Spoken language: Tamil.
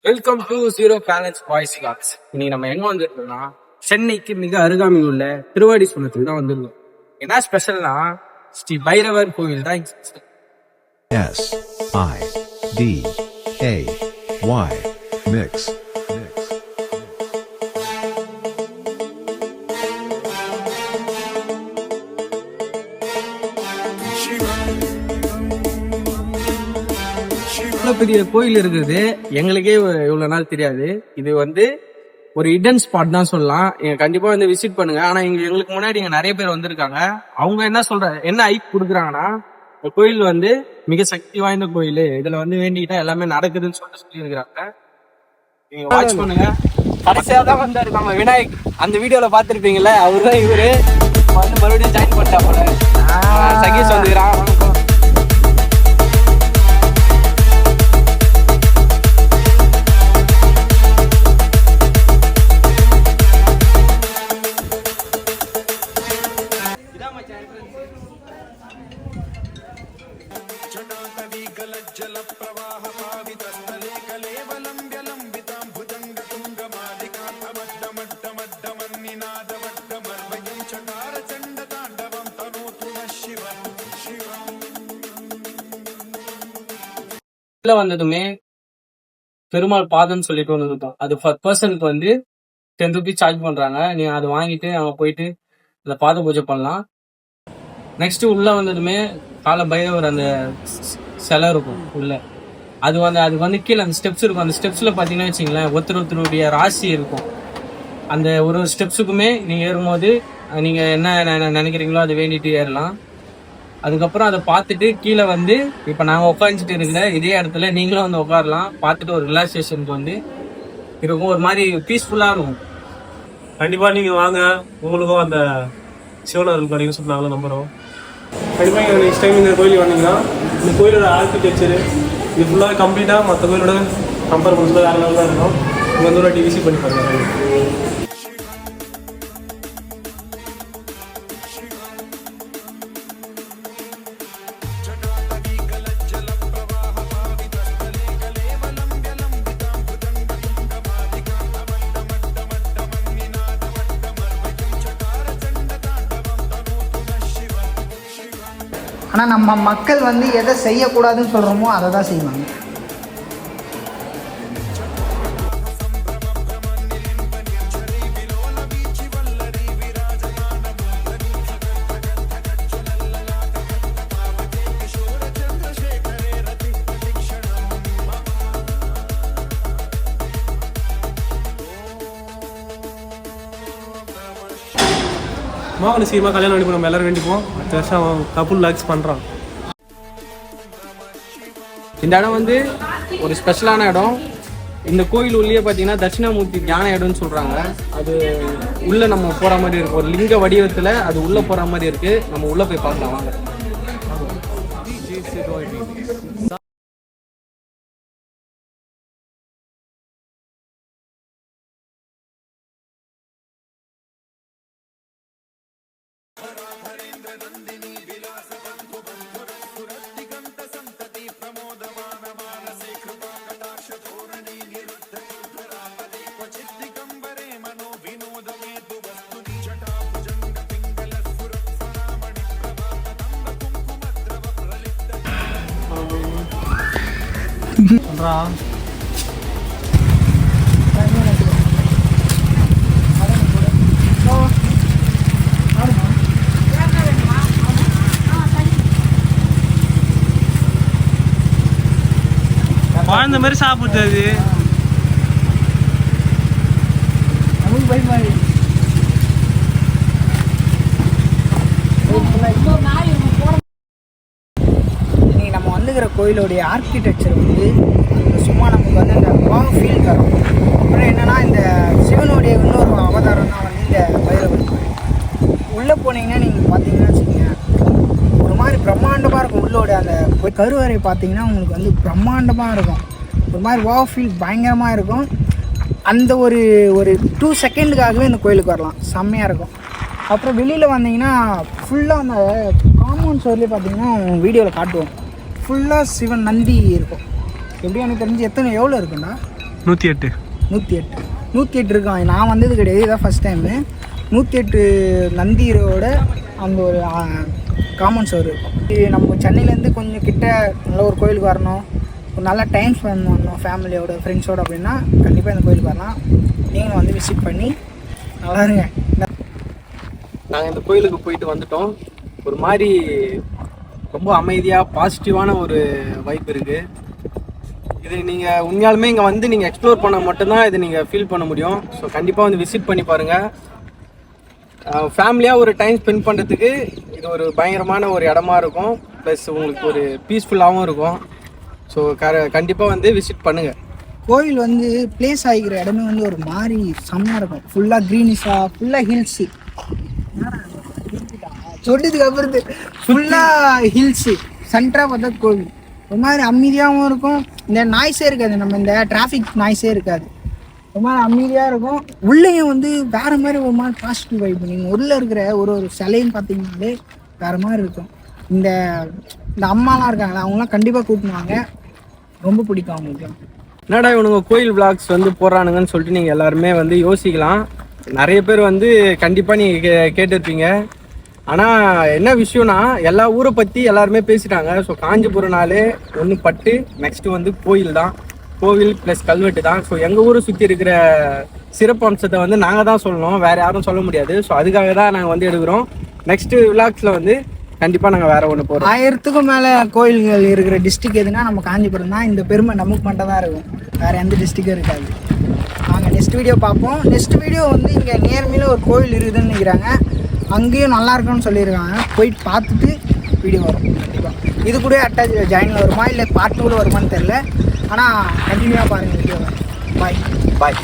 Welcome to zero balance voice vlogs. இன்னைக்கு நம்ம எங்க வந்துருக்கோம்னா சென்னைக்கு மிக அருகாமையில் உள்ள திருவாடிசுனத்துக்கு தான் வந்துருக்கோம். என்ன ஸ்பெஷல்னா ஸ்ரீ பைரவர் கோவில் தான். SIDAY mix. இவ்வளவு பெரிய கோயில் இருக்குது, எங்களுக்கே இவ்வளவு நாள் தெரியாது. இது வந்து ஒரு ஹிடன் ஸ்பாட் தான் சொல்லலாம். கண்டிப்பா வந்து விசிட் பண்ணுங்க. ஆனா எங்களுக்கு முன்னாடி இங்க நிறைய பேர் வந்திருக்காங்க. அவங்க என்ன ஐப் கொடுக்குறாங்கன்னா, இந்த கோயில் வந்து மிக சக்தி வாய்ந்த கோயில், இதுல வந்து வேண்டிக்கிட்டா எல்லாமே நடக்குதுன்னு சொல்லி இருக்கிறாங்க. நீங்க வாட்ச் பண்ணுங்க. கடைசியா தான் வந்தாரு நம்ம விநாயக். அந்த வீடியோல பாத்துருப்பீங்கல்ல, அவருதான் இவரு. வந்து மறுபடியும் ஜாயின் பண்ணிட்டா போல. சகீஷ் வந்துக்கிறான். வந்ததுமே பெருமாள் பாதம்னு சொல்லிட்டு ஒன்று இருக்கும். அது பர்சனுக்கு வந்து 10 rupees சார்ஜ் பண்றாங்க. நீங்க அதை வாங்கிட்டு அங்க போயிட்டு அந்த பாத பூஜை பண்ணலாம். நெக்ஸ்ட் உள்ள வந்ததுமே கால பைரவர் அந்த சிலை இருக்கும் உள்ள. அது வந்து கீழே அந்த ஸ்டெப்ஸ் இருக்கும். அந்த ஸ்டெப்ஸ்ல பாத்தீங்கன்னா வச்சுங்களேன், ஒருத்தருடைய ராசி இருக்கும். அந்த ஒரு ஸ்டெப்ஸுக்குமே நீங்க ஏறும்போது நீங்க என்ன நினைக்கிறீங்களோ அதை வேண்டிட்டு ஏறலாம். அதுக்கப்புறம் அதை பார்த்துட்டு கீழே வந்து இப்போ நாங்கள் உட்காந்துட்டு இருக்கிற இதே இடத்துல நீங்களும் வந்து உட்காரலாம். பார்த்துட்டு ஒரு ரிலாக்ஸேஷனுக்கு வந்து இருக்கும், ஒரு மாதிரி பீஸ்ஃபுல்லாக இருக்கும். கண்டிப்பாக நீங்கள் வாங்க, உங்களுக்கும் அந்த சிவனர்கள் கிடைக்கும் சொன்னாங்களோ நம்புகிறோம். கண்டிப்பாக நீங்கள் நெக்ஸ்ட் டைம் இந்த கோயிலுக்கு வந்தீங்கன்னா இந்த கோயிலோட ஆர்கிடெக்சரு இது ஃபுல்லாக கம்ப்ளீட்டாக மற்ற கோயிலோட கம்பேர் பண்ணுறது வேறு லெவலில் தான் இருக்கும். நீங்கள் வந்து ஒரு வாட்டி விசிட் பண்ணி பாருங்கள். ஆனால் நம்ம மக்கள் வந்து எதை செய்யக்கூடாதுன்னு சொல்கிறோமோ அதை தான் செய்வாங்க. மாவன சீமா கல்யாணம் பண்ணி நம்ம எல்லாரும் வேண்டிப்போம். அடுத்த வருஷம் கப்புள் லாக்ஸ் பண்ணுறோம். இந்த இடம் வந்து ஒரு ஸ்பெஷலான இடம். இந்த கோயில் உள்ளே பார்த்தீங்கன்னா தட்சிணாமூர்த்தி தியான இடம்னு சொல்கிறாங்க. அது உள்ளே நம்ம போகிற மாதிரி இருக்கும், ஒரு லிங்க வடிவத்தில் அது உள்ளே போகிற மாதிரி இருக்குது. நம்ம உள்ளே போய் பார்க்கலாம் வாங்க. சொல்றா குழந்த மாதிரி சாப்பிடுது அது. நமக்கு பயமா இருக்கு. இன்னைக்கு நம்ம வந்துக்கிற கோயிலுடைய ஆர்கிடெக்சர் வந்து சும்மா நமக்கு வந்து அந்த வாவ் ஃபீல் தரும். அப்புறம் என்னன்னா இந்த சிவனுடைய இன்னொரு அவதாரம் தான் வந்து இந்த பைரவர் கோயில். உள்ளே போனீங்கன்னா நீங்கள் பார்த்தீங்கன்னா வச்சுக்கோங்க, ஒரு மாதிரி பிரம்மாண்டமாக இருக்கும். உள்ளோட அந்த கருவறை பார்த்தீங்கன்னா உங்களுக்கு வந்து பிரம்மாண்டமாக இருக்கும். ஒரு மாதிரி வாவ் ஃபீல் பயங்கரமாக இருக்கும். அந்த ஒரு 2 செகண்டுக்காகவே இந்த கோயிலுக்கு வரலாம், செம்மையாக இருக்கும். அப்புறம் வெளியில் வந்தீங்கன்னா ஃபுல்லாக அந்த காம்பவுண்ட் சுவர்லேயே பார்த்தீங்கன்னா வீடியோவில் காட்டுவோம், ஃபுல்லாக சிவன் நந்தி இருக்கும். எப்படி எனக்கு தெரிஞ்சு எவ்வளோ இருக்குண்ணா? 108 108 இருக்கான். நான் வந்தது கிடையாது, இதான் ஃபஸ்ட் டைமு. 108 நந்தியோட அந்த ஒரு காமன் சுவர் இருக்கும். இது நம்ம சென்னையிலேருந்து கொஞ்சம் கிட்ட நல்ல ஒரு கோயிலுக்கு வரணும், ஒரு நல்ல டைம் ஸ்பெண்ட் பண்ணணும் ஃபேமிலியோட ஃப்ரெண்ட்ஸோடு அப்படின்னா கண்டிப்பாக இந்த கோயிலுக்கு வரலாம். நீங்களும் வந்து விசிட் பண்ணி நல்லா இருங்க. நாங்கள் இந்த கோயிலுக்கு போயிட்டு வந்துட்டோம். ஒரு மாதிரி ரொம்ப அமைதியாக பாசிட்டிவான ஒரு வைப் இருக்குது. இது நீங்கள் உண்மையாலுமே இங்கே வந்து நீங்கள் எக்ஸ்ப்ளோர் பண்ண மட்டும்தான் இதை நீங்கள் ஃபீல் பண்ண முடியும். ஸோ கண்டிப்பாக வந்து விசிட் பண்ணி பாருங்கள். ஃபேமிலியாக ஒரு டைம் ஸ்பெண்ட் பண்ணுறதுக்கு இது ஒரு பயங்கரமான ஒரு இடமா இருக்கும். ப்ளஸ் உங்களுக்கு ஒரு பீஸ்ஃபுல்லாகவும் இருக்கும். ஸோ கண்டிப்பாக வந்து விசிட் பண்ணுங்கள். கோயில் வந்து பிளேஸ் ஆகிக்கிற இடமே வந்து ஒரு மாதிரி செம்மையாக இருக்கும். ஃபுல்லாக க்ரீனிஷாக, ஃபுல்லாக ஹில்ஸு. சொன்னதுக்கு அப்புறம் ஃபுல்லாக ஹில்ஸு சென்டராக பார்த்தா கோவில் ஒரு மாதிரி அமைதியாகவும் இருக்கும். இந்த நாய்ஸே இருக்காது, நம்ம இந்த டிராஃபிக் நாய்ஸே இருக்காது. ஒரு மாதிரி அமைதியாக இருக்கும். உள்ளேயும் வந்து வேறு மாதிரி ஒரு மாதிரி பாசிட்டிவ் வைப். நீங்கள் உள்ளே இருக்கிற ஒரு சிலையும் பார்த்தீங்கன்னாலே வேறு மாதிரி இருக்கும். இந்த அம்மாலாம் இருக்காங்களா, அவங்களாம் கண்டிப்பாக கூப்பிடுவாங்க, ரொம்ப பிடிக்கும் அவங்களுக்கு. என்னடா இவனுங்க கோயில் விளாக்ஸ் வந்து போடுறானுங்கன்னு சொல்லிட்டு நீங்கள் எல்லாருமே வந்து யோசிக்கலாம். நிறைய பேர் வந்து கண்டிப்பாக நீங்கள் கேட்டிருப்பீங்க. ஆனால் என்ன விஷயம்னா எல்லா ஊரை பற்றி எல்லாருமே பேசிட்டாங்க. ஸோ காஞ்சிபுரம்னாலே ஒன்று பட்டு, நெக்ஸ்ட்டு வந்து கோயில் தான். கோவில் ப்ளஸ் கல்வெட்டு தான். ஸோ எங்கள் ஊரை சுற்றி இருக்கிற சிறப்பு அம்சத்தை வந்து நாங்கள் தான் சொல்லணும், வேறு யாரும் சொல்ல முடியாது. ஸோ அதுக்காக தான் நாங்கள் வந்து எடுக்கிறோம். நெக்ஸ்ட்டு விளாக்ஸில் வந்து கண்டிப்பாக நாங்கள் வேறு ஒன்று போகிறோம். 1000க்கும் மேலே கோயில்கள் இருக்கிற டிஸ்ட்ரிக் எதுனா நம்ம காஞ்சிபுரம் தான். இந்த பெருமை நமக்கு மட்டும் தான் இருக்கும், வேறு எந்த டிஸ்ட்ரிக்கும் இருக்காது. நாங்கள் நெக்ஸ்ட் வீடியோ பார்ப்போம். நெக்ஸ்ட் வீடியோ வந்து இங்கே நேர்மையில் ஒரு கோயில் இருக்குதுன்னு நினைக்கிறாங்க, அங்கேயும் நல்லா இருக்குன்னு சொல்லியிருக்காங்க. போயிட்டு பார்த்துட்டு வீடியோ வரும் கண்டிப்பாக. இது கூட அட்டாச் ஜாயின் வருமா இல்லை பார்ட் 2 வருமானு தெரில. ஆனால் கண்டினியூவாக பாருங்கள் வீடியோ. பாய்.